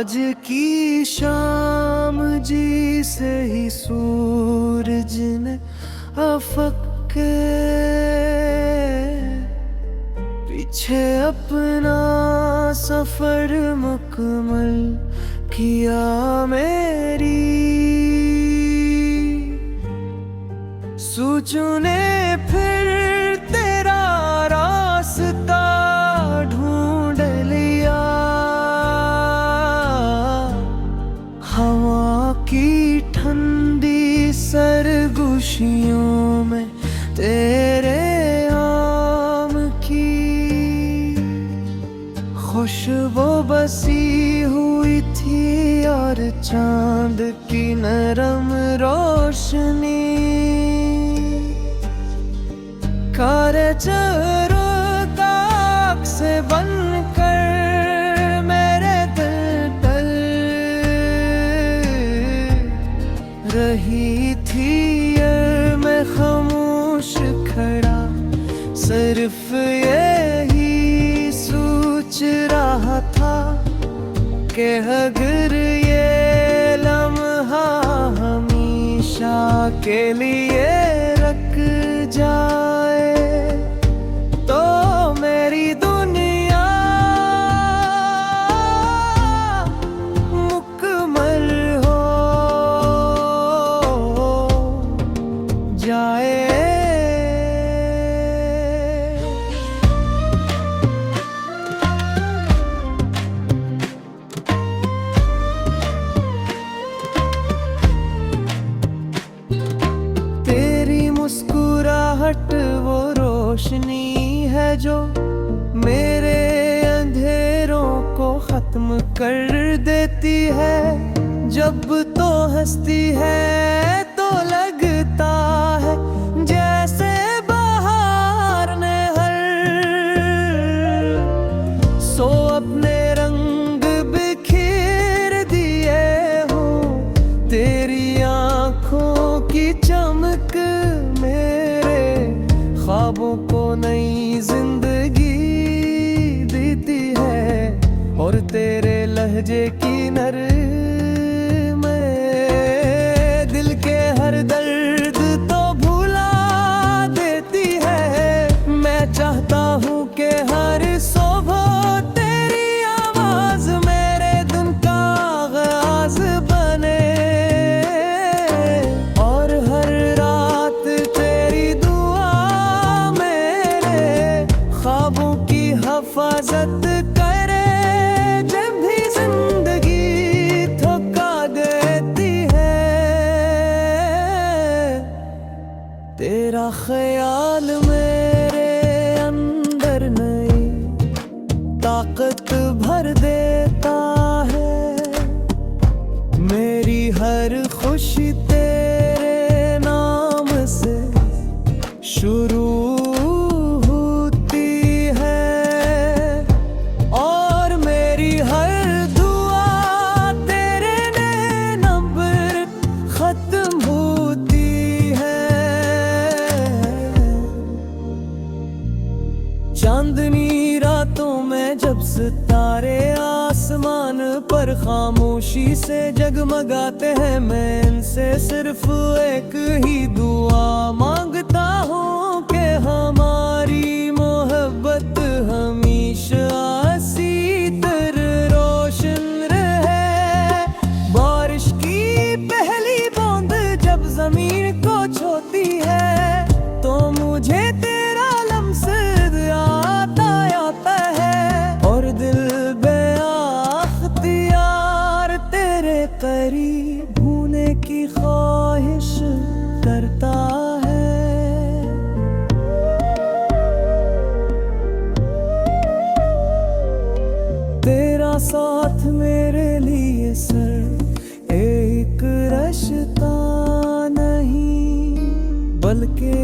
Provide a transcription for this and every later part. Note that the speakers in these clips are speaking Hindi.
आज की शाम जी से ही सूरज ने अफक के पीछे अपना सफर मुकम्मल किया मेरी। सोचू ने फिर तेरा रास्ता ढूंढ लिया, हवा की ठंडी सरगोशियों में तेरे आम की खुशबू बसी हुई थी और चांद की नरम रोशनी। कारचरो ताक से बनकर मेरे दिल डल रही थी, मैं खामोश खड़ा सिर्फ यही सोच रहा था कि अगर ये लम्हा हमेशा के लिए रख जाए तो मेरी दुनिया मुकम्मल हो जाए। मुस्कुराहट वो रोशनी है जो मेरे अंधेरों को खत्म कर देती है। जब तो हंसती है तो लगता है जैसे बाहर ने हर सो अपने रंग बिखेर दिए हो। तेरी आंखों की चमक मेरे ख्वाबों को नई जिंदगी देती है, और तेरे लहजे की नरमाई दिल के हर दर्द तो भुला देती है। मैं चाहता हूँ कि हर सुबह तेरी आवाज मेरे दिन का आगाज बने, और हर रात तेरी दुआ मेरे ख्वाबों की हिफाजत करे। जब भी जिंदगी थका देती है तेरा ख्याल मेरे अंदर नई ताकत भर देता है। मेरी हर खुशी तेरे नाम से शुरू होती है, और मेरी हर दुआ तेरे नैनों पर खत्म होती है। चांदनी रातों में जब सितारे आसमान पर खामोशी से जगमगाते हैं, मैं इनसे सिर्फ एक ही दुआ मांगता हूँ कि हमारी मोहब्बत हमेशा इसी तरह रोशन रहे। बारिश की पहली बूंद जब जमीन को छूती है तो मुझे तेरा लम्स याद आता है, और दिल बेअख्तियार तेरे करीब होने की ख्वाहिश करता है। तेरा साथ मेरे लिए सर एक रिश्ता नहीं, बल्कि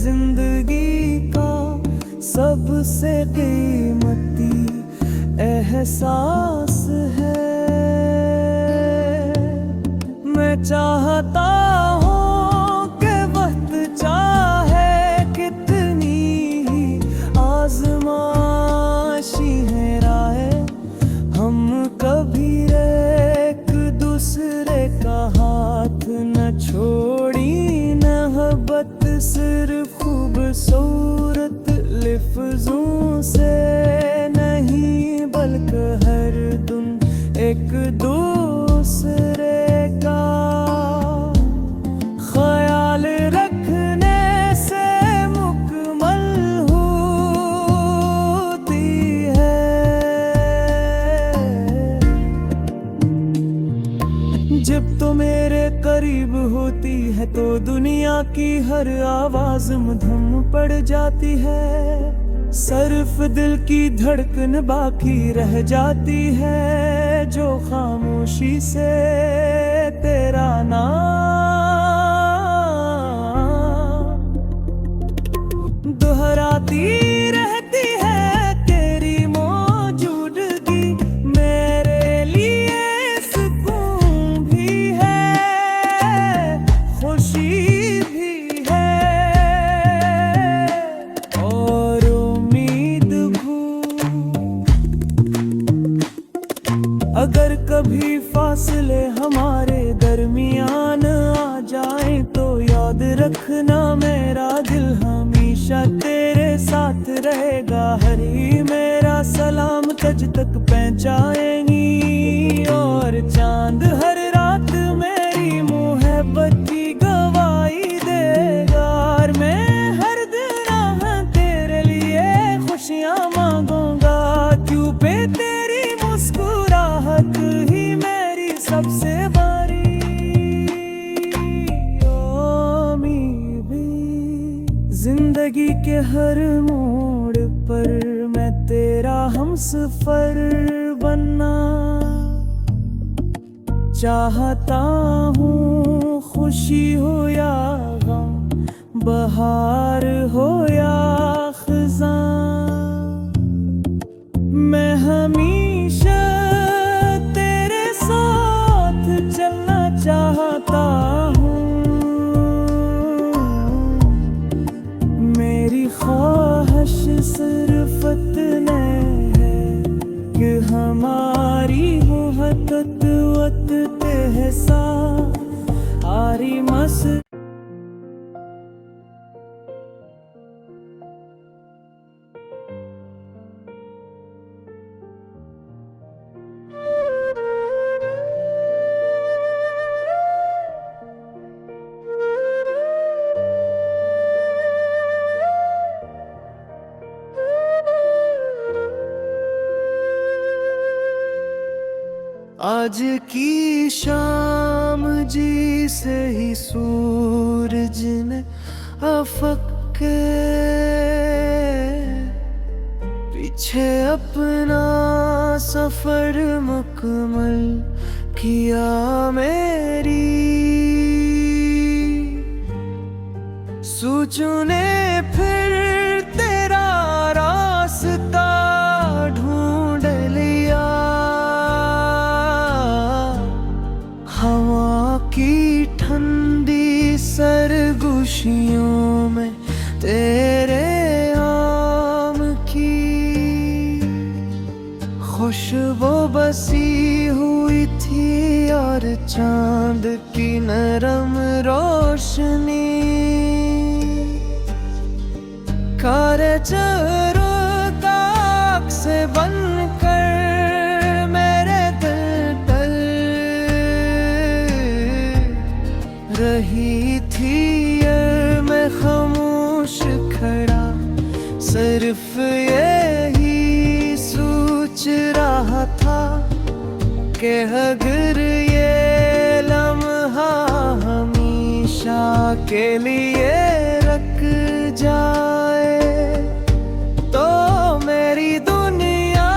जिंदगी का सबसे कीमती एहसास है। मैं चाहता हूँ कि वक्त चाहे कितनी ही आजमाइशी है राहें, हम कभी छोड़ी मोहब्बत सिर्फ खूबसूरत लफ्जों से नहीं, बल्कि हर तुम एक दूसरे का ख्याल रखने से मुकम्मल होती है। जब तो मेरे करीब होती है तो दुनिया की हर आवाज मधुम पड़ जाती है। सिर्फ दिल की धड़कन बाकी रह जाती है, जो खामोशी से तेरा नाम दोहराती रहती है। तेरी मौजूदगी मेरे लिए सुकून भी है, खुशी भी है और उम्मीद भी। अगर कभी फासले हमारे दरमियान आ जाए तो याद रखना, मेरा दिल हमेशा तेरे साथ रहेगा। हर ही मेरा सलाम तुझ तक पहुंचाएंगी और चांद हर रात मेरी मोहब्बत की गवाही देगा। और मैं हर दिन तेरे लिए खुशियां मांगूंगा, क्यों पे तेरी मुस्कुराहट ही मेरी सबसे बड़ी उम्मीद भी। जिंदगी के हर मोड़ पर मैं तेरा हमसफर बनना चाहता हूँ। खुशी हो या गम, बहार हो या खज़ां, मैं हमेशा तेरे साथ चलना चाहता हूँ। मेरी ख्वाहिश सिर्फ इतने है कि हमारी मोहब्बत वक्त है सारी मस। आज की शाम जी से ही सूरज ने अफक के पीछे अपना सफर मुकम्मल किया मेरी। सोचों ने फिर तेरा रास्ता ढूंढ लिया, हवा की ठंडी सरगोशियों में तेरे आम की खुशबू बसी हुई थी और चांद की नरम रोशनी। कारे चेहरों का अक्स बनकर मेरे दिल पर रही थी, मैं खामोश खड़ा सिर्फ यही सोच रहा था कि अगर ये लम्हा हमेशा के लिए रख जाए तो मेरी दुनिया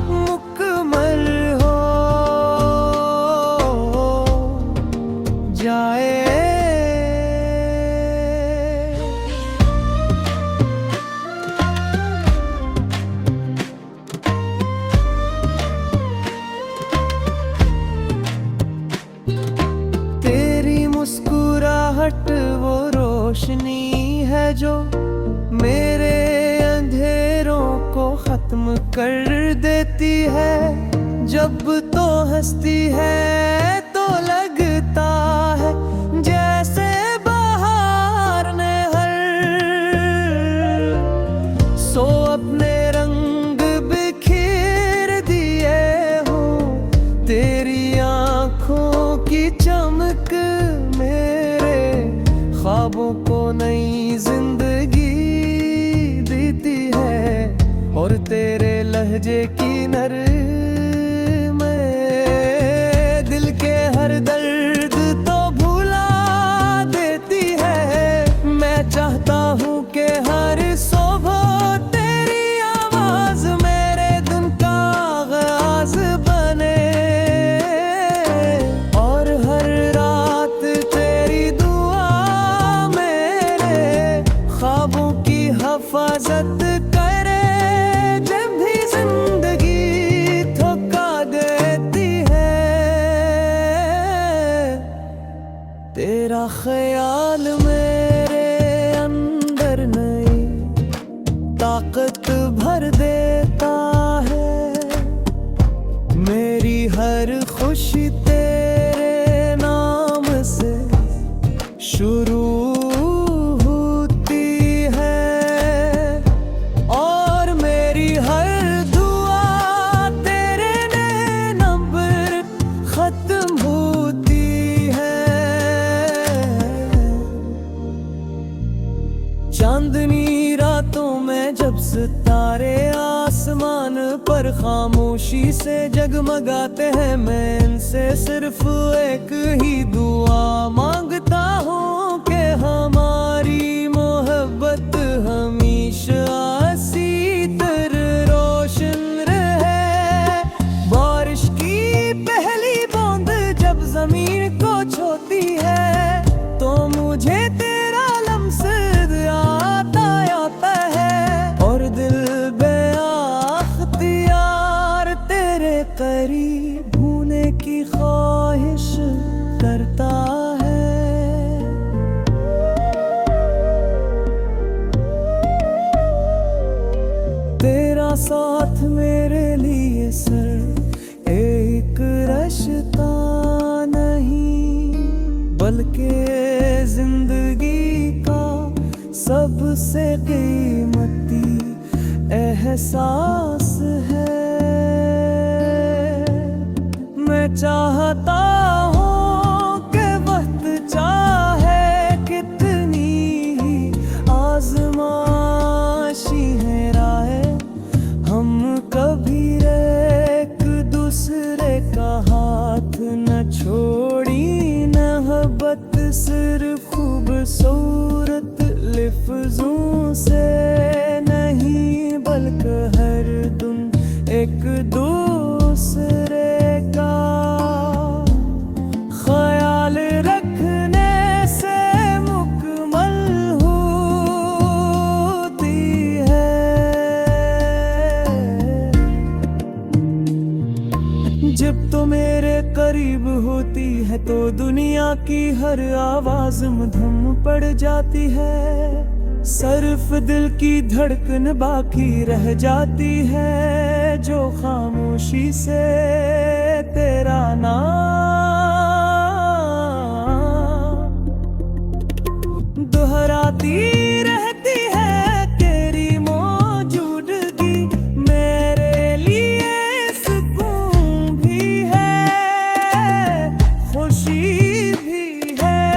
मुकम्मल हो जाए। मुस्कुराहट वो रोशनी है जो मेरे अंधेरों को खत्म कर देती है। जब तो हंसती है तो लगता है जैसे बाहर ने हर सो अपने रंग बिखेर दिए हो। तेरी आंखों की चमक मेरे ख्वाबों को नई जिंदगी देती है। और तेरे लहजे की नरमाई दिल के हर दर्द तो भुला देती है। मैं चाहता हूँ कि हर सुबह तेरी आवाज मेरे दिन का आगाज बने, और हर रात तेरी दुआ मेरे ख्वाबों की हिफाजत करे। जब भी जिंदगी थका देती है, तेरा ख्याल मेरे अंदर नई ताकत भर देता है। मेरी हर खुशी तेरे नाम से शुरू होती है, और मेरी हर दुआ तेरे नाम पर खत्म होती है। चांदनी रातों में जब सितारे आसमान पर खामोशी से जगमगाते हैं, मैं इनसे सिर्फ एक ही दुआ मांगता हूँ कि हमारी मोहब्बत हमेशा इसी तरह रोशन रहे। बारिश की पहली बूंद जब जमीन को छूती है, तो मुझे तेरा लम्स याद आता है, और दिल बेअख्तियार तेरे करीब होने की ख्वाहिश करता है। तेरा साथ मेरे लिए सर एक रिश्ता नहीं, बल्कि जिंदगी का सबसे कीमती एहसास है। मैं चाहता हूँ कि वक्त चाहे कितनी ही आजमाइशी है राहे, हम कभी एक दूसरे का हाथ न छोड़ी। मोहब्बत सिर्फ खूबसूरत लफ्जों से नहीं, बल्कि हर दिन एक दूसरे का ख्याल रखने से मुकम्मल होती है। जब तो मेरे करीब होती है तो दुनिया की हर आवाज मधुम पड़ जाती है। सिर्फ दिल की धड़कन बाकी रह जाती है, जो खामोशी से तेरा नाम दोहराती रहती है। तेरी मौजूदगी मेरे लिए सुकून भी है, खुशी भी है,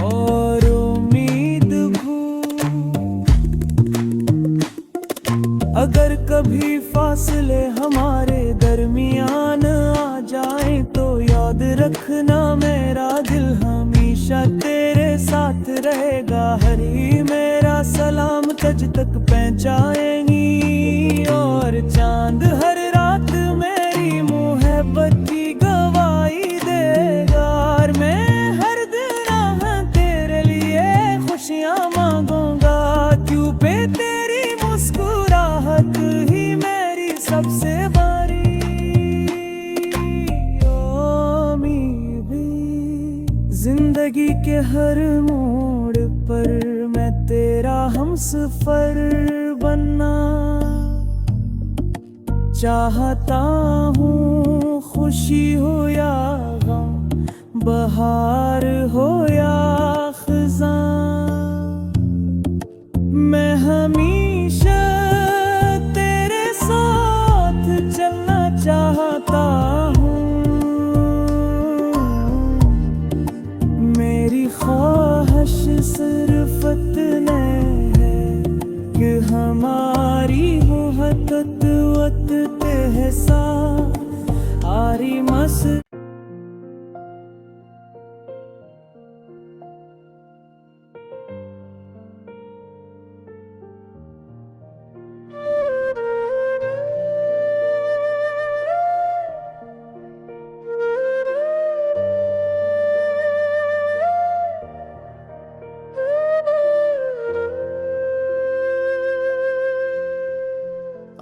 और उम्मीद अगर कभी फासले हमारे दरमियान आ जाए, तो याद रखना मेरा दिल हमेशा तेरे साथ रहेगा। हर ही मेरा सलाम तुझ तक पहुंचाएंगी, और चांद हर रात मेरी मोहब्बत की गवाही देगा। और मैं हर दिन तेरे लिए खुशियाँ मांगूंगा, क्यों पे तेरी मुस्कुराहट ही मेरी सबसे बड़ी उम्मीद। जिंदगी के हर मोड़ पर मैं तेरा हमसफर बनना चाहता हूँ खुशी हो या गम, बहार हो या खज़ां, मैं हमेशा तेरे साथ चलना चाहता हूँ। मेरी ख्वाहिश सिर्फ इतने है कि हमारी मोहब्बत वक्त है सारी मस।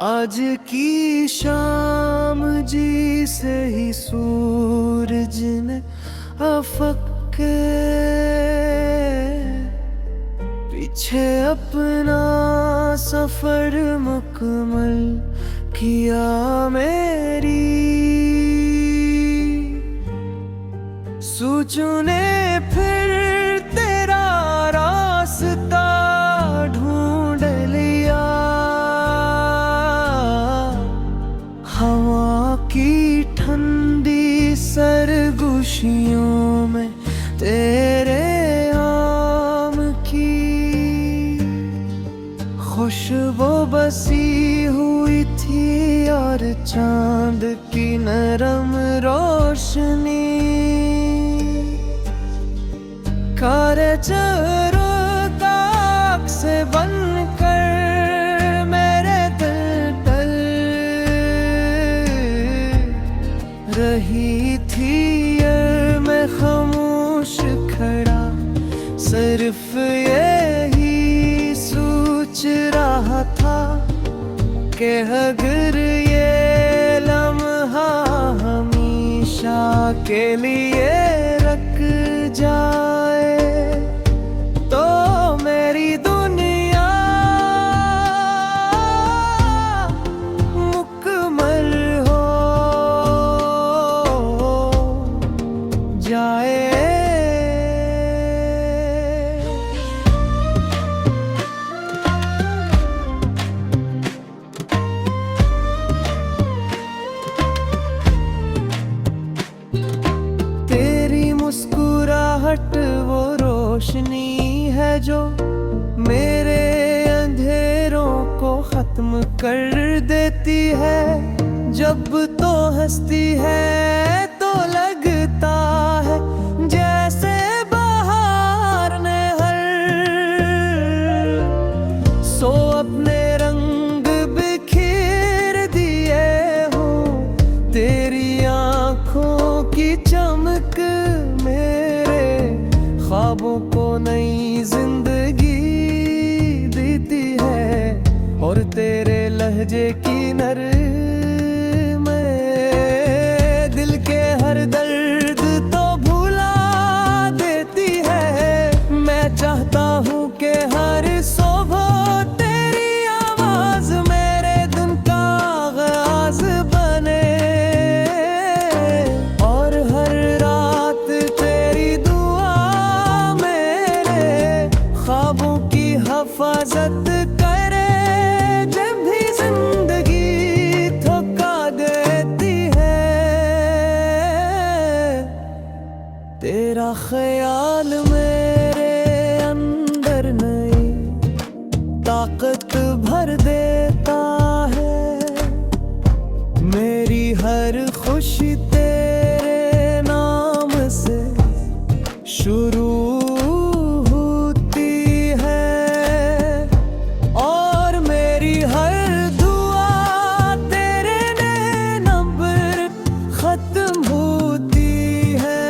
आज की शाम जी से ही सूरज ने अफक के पीछे अपना सफर मुकम्मल किया मेरी। सोचूं ने फिर तेरा रास्ता ढूंढ लिया, हवा की ठंडी सरगोशियों में तेरे आम की खुशबू बसी हुई थी और चांद की नरम रोशनी। कारचरो ताक से बनकर मेरे दिल तल रही थी, मैं खामोश खड़ा सिर्फ यही सोच रहा था कि अगर ये लम्हा हमेशा के लिए रख जाए तो मेरी दुनिया मुकम्मल हो जाए। मुस्कुराहट वो रोशनी है जो मेरे अंधेरों को खत्म कर देती है। जब तो हंसती है तो लगता है जैसे बाहर ने हर सो अपने रंग बिखेर दिए हो। तेरी आँखों की चमक मेरे ख्वाबों को नई जिंदगी देती है और तेरे लहजे की नरमाई दिल के हर दर्द तो भुला देती है। मैं चाहता हूँ कि हर सुबह तेरी आवाज मेरे दिन का आगाज बने और हर रात तेरी दुआ मेरे ख्वाबों की हिफाजत करे। जब भी जिंदगी थका देती है तेरा ख्याल मेरे अंदर नई ताकत भर देता है। मेरी हर खुशी तेरे नाम से शुरू होती है और मेरी हर दुआ तेरे नाम पर खत्म होती है।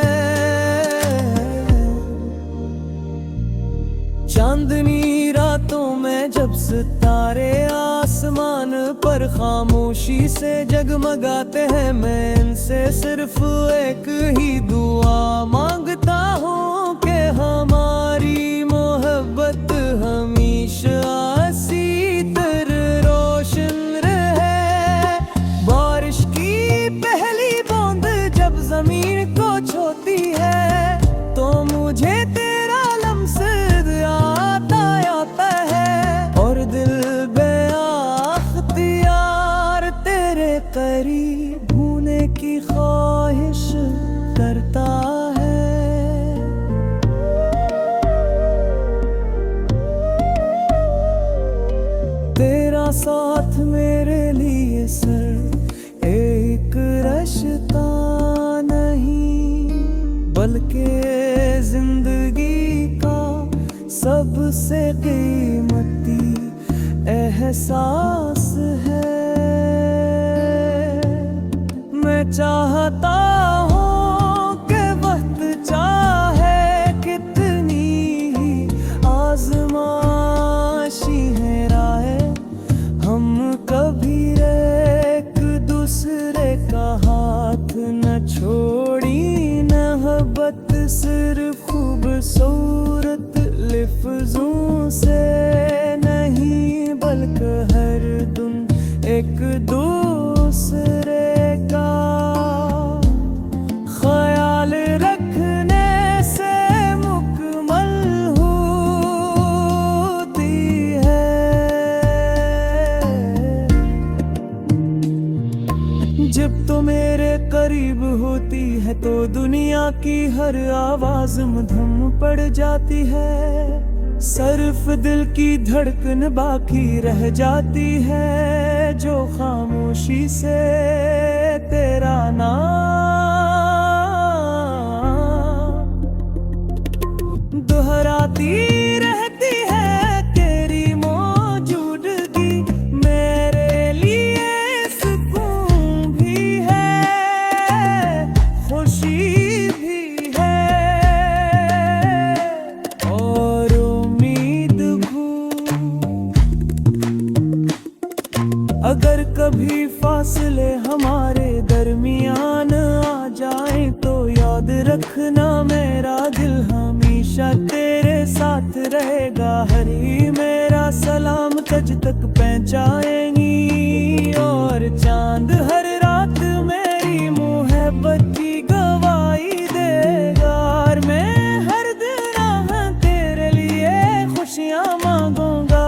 चांदनी रातों में जब सितारे आसमान पर खामोशी से जगमगाते हैं, मैं इनसे सिर्फ एक ही दुआ मांगता हूँ कि हमारी मोहब्बत हमेशा इसी तरह रोशन रहे। जमीन को छूती है तो मुझे तेरा लम्स आता है, और दिल बेअख्तियार तेरे करीब होने की ख्वाहिश करता है। तेरा साथ मेरे लिए सर एक रिश्ता नहीं, बल्कि जिंदगी का सबसे कीमती एहसास है। मैं चाहता हूँ कि वक्त चाहे कितनी ही आज़माइशी है राहे, हम कभी एक दूसरे का हाथ न छोड़ी। मोहब्बत सिर्फ खूबसूरत लफ्ज़ों से नहीं, बल्कि हर दिन एक दूसरे का ख्याल रखने से मुकम्मल होती है। जब तो मेरे करीब होती है तो दुनिया की हर आवाज मधुम पड़ जाती है। सिर्फ दिल की धड़कन बाकी रह जाती है, जो खामोशी से तेरा नाम दोहराती रहती है। तेरी मौजूदगी मेरे लिए सुकून भी है, खुशी भी है और उम्मीद भी। अगर कभी फासले हमारे दरमियान आ जाए तो याद रखना मेरा दिल हमेशा तेरे साथ रहेगा। हरी मेरा सलाम तुझ तक पहुंचाएंगी, और चांद हर रात मेरी मोहब्बत की गवाही देगा। और मैं हर दिन तेरे लिए खुशियाँ मांगूंगा,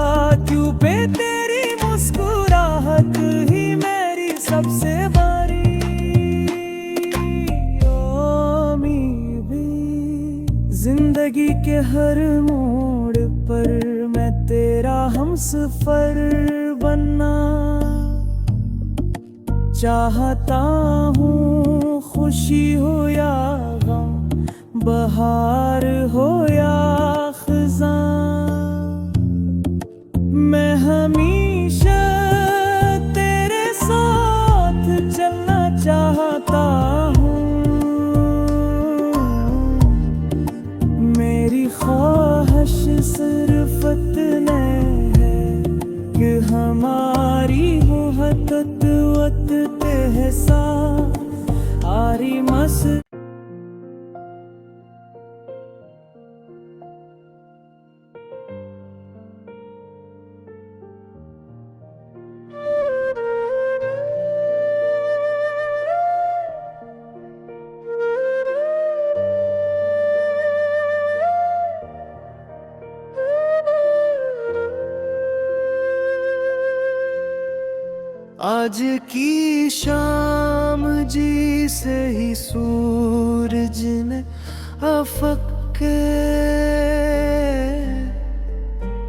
क्यों पे तेरी मुस्कुराहट ही मेरी सबसे बड़ी उम्मीद। जिंदगी के हर मोड़ पर मैं तेरा हमसफर बनना चाहता हूँ। खुशी हो या गम, बहार हो या खज़ां, मैं हमेशा तेरे साथ चलना चाहता हूँ। मेरी ख्वाहिश सिर्फ इतने है कि हमारी मोहब्बत वक्त एहसास आरी मस। आज की शाम जी से ही सूरज ने अफक के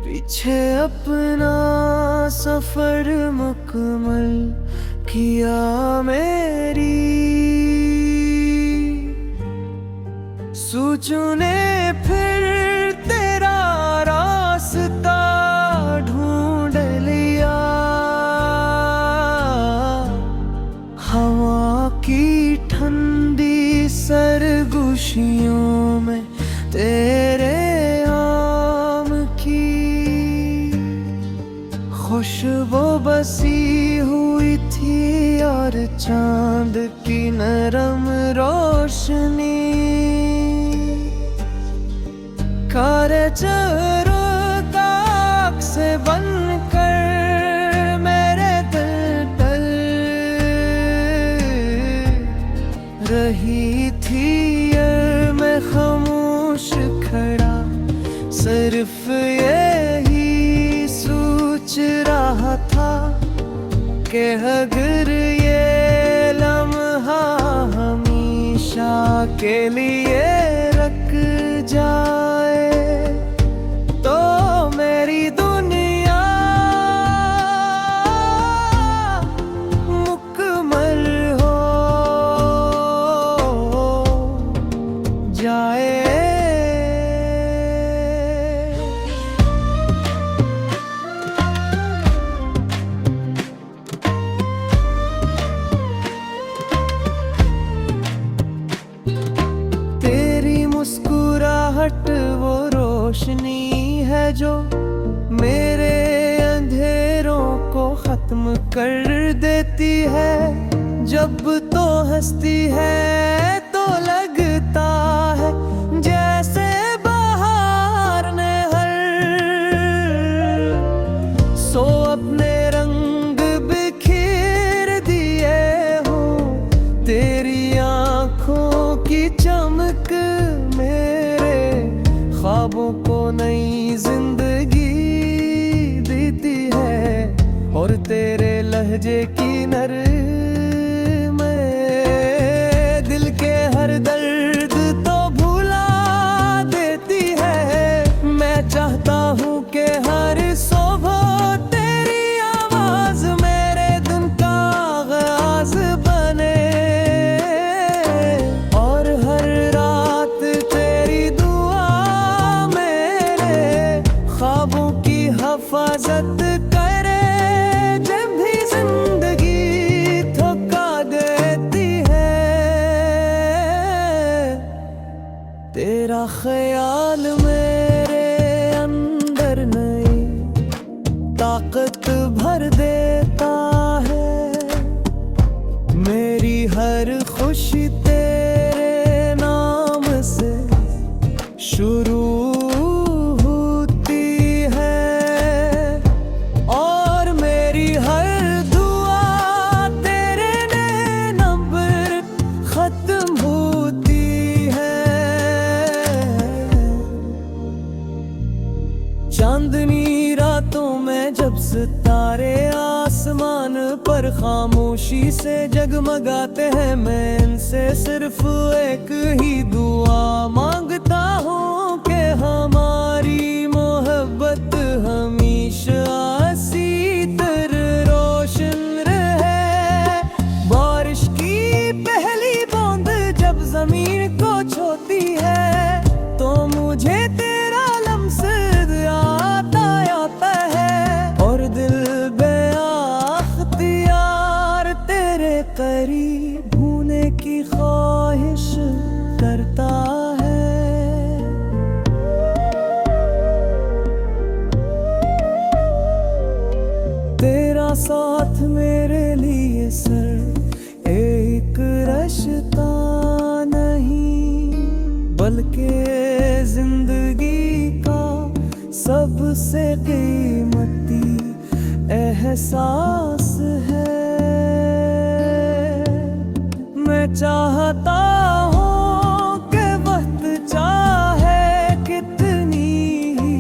पीछे अपना सफर मुकम्मल किया मेरी। सोचों ने फिर तेरा रास्ता ढूंढ लिया, हवा की ठंडी सरगोशियों में तेरे आम की खुशबू बसी हुई थी, और चांद की नरम रोशनी कारे चेहरों का अक्स बनकर मेरे दिल पर रही। रही थी ये मैं खामोश खड़ा, सिर्फ यही सोच रहा था कि अगर ये लम्हा हमेशा के लिए रख जाए तो मेरी दुनिया मुकम्मल हो जाए। मुस्कुराहट वो रोशनी है जो मेरे अंधेरों को खत्म कर देती है। जब तो हंसती है तो लगता है जैसे बाहर ने हर सो अपने रंग बिखेर दिए हो। तेरी आँखों की चमक मेरे ख्वाबों को नई जिंदगी देती है और तेरे लहजे की नरमाई दिल के हर दर्द तो भुला देती है। मैं चाहता हूँ कि हर सुबह तेरी आवाज मेरे दिन का आगाज बने और हर रात तेरी दुआ मेरे ख्वाबों की हिफाजत करे। जब भी जिंदगी थका देती है तेरा ख्याल मेरे अंदर नई ताकत भर देता है। मेरी हर खुशी तेरे नाम से शुरू होती है और मेरी हर दुआ तेरे नाम पर खत्म होती है। चांदनी रातों में जब सितारे आसमान पर खामोशी से जगमगाते हैं, मैं इनसे सिर्फ एक ही दुआ मांगता हूँ कि हमारी मोहब्बत हमेशा इसी तरह रोशन रहे। बारिश की पहली बूंद जब जमीन को छूती है तो मुझे तेरा लम्स याद आता है और दिल बेअख्तियार तेरे करीब होने की ख्वाहिश करता है। तेरा साथ मेरे लिए सर एक रिश्ता नहीं बल्कि जिंदगी का सबसे कीमती एहसास है। मैं चाहता हूँ कि वक्त चाहे कितनी ही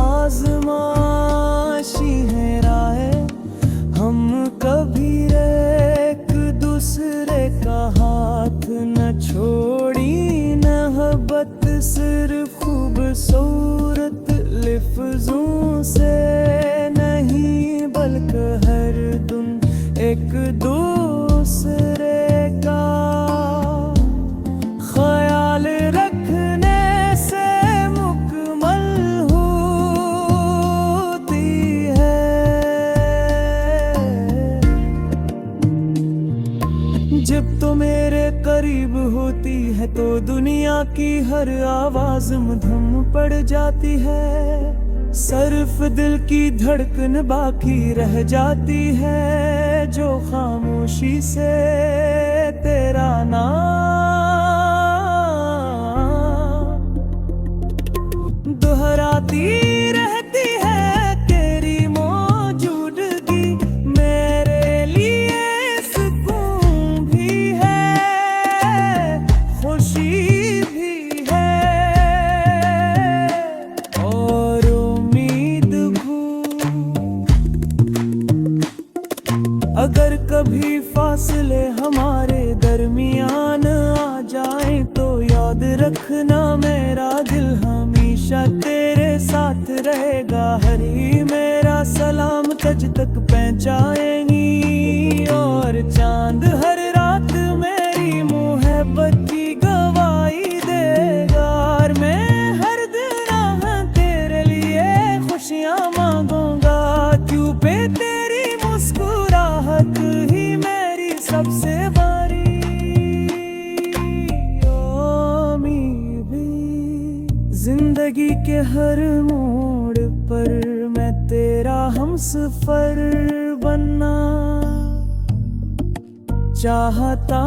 आजमाइशी है राहे, हम कभी एक दूसरे का हाथ न छोड़ी। मोहब्बत सिर्फ खूबसूरत लफ्जों से नहीं बल्कि हर दिन एक दूसरे का ख्याल रखने से मुकम्मल होती है। जब तो मेरे करीब होती है तो दुनिया की हर आवाज मधुम पड़ जाती है। सिर्फ दिल की धड़कन बाकी रह जाती है जो खामोशी से तेरा नाम दोहराती रहती है। तेरी मौजूदगी मेरे लिए सुकून भी है। याद रखना मेरा दिल हमेशा तेरे साथ रहेगा। हरी मेरा सलाम तुझ तक पहुंचाएंगी, और चांद हर रात मेरी मोहब्बत की गवाही देगा। और मैं हर दिन तेरे लिए खुशियां मांगूंगा, क्यों पे तेरी मुस्कुराहट ही मेरी सबसे बड़ी उम्मीद। जिंदगी के हर मोड़ पर मैं तेरा हमसफर बनना चाहता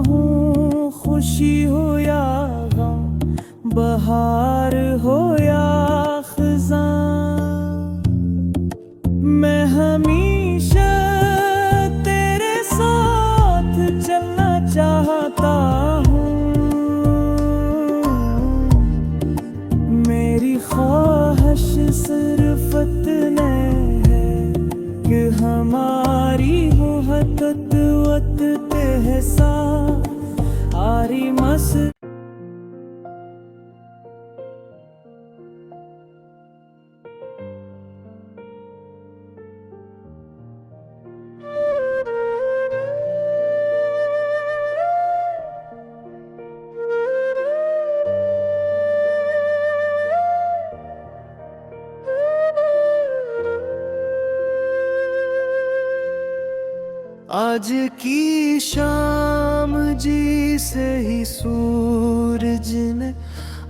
हूँ। खुशी हो या गम, बहार हो या खज़ां, मैं हमेशा तेरे साथ चलना चाहता हूँ। मेरी ख्वाहिश सिर्फ इतने है कि हमारी मोहब्बत वक्त है सारी मस। आज की शाम जी से ही सूरज ने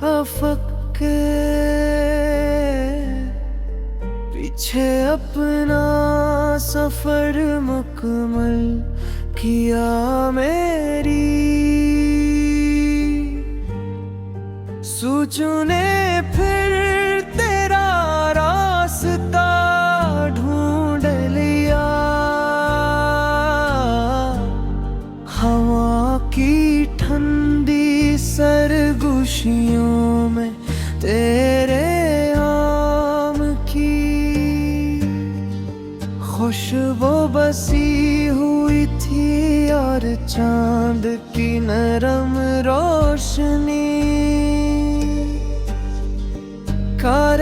अफक के पीछे अपना सफर मुकम्मल किया मेरी। सोचू ने फिर तेरा रास्ता ढूंढ लिया, हवा की ठंडी सरगोशियों में तेरे आम की खुशबू बसी हुई थी, और चांद की नरम रोशनी कार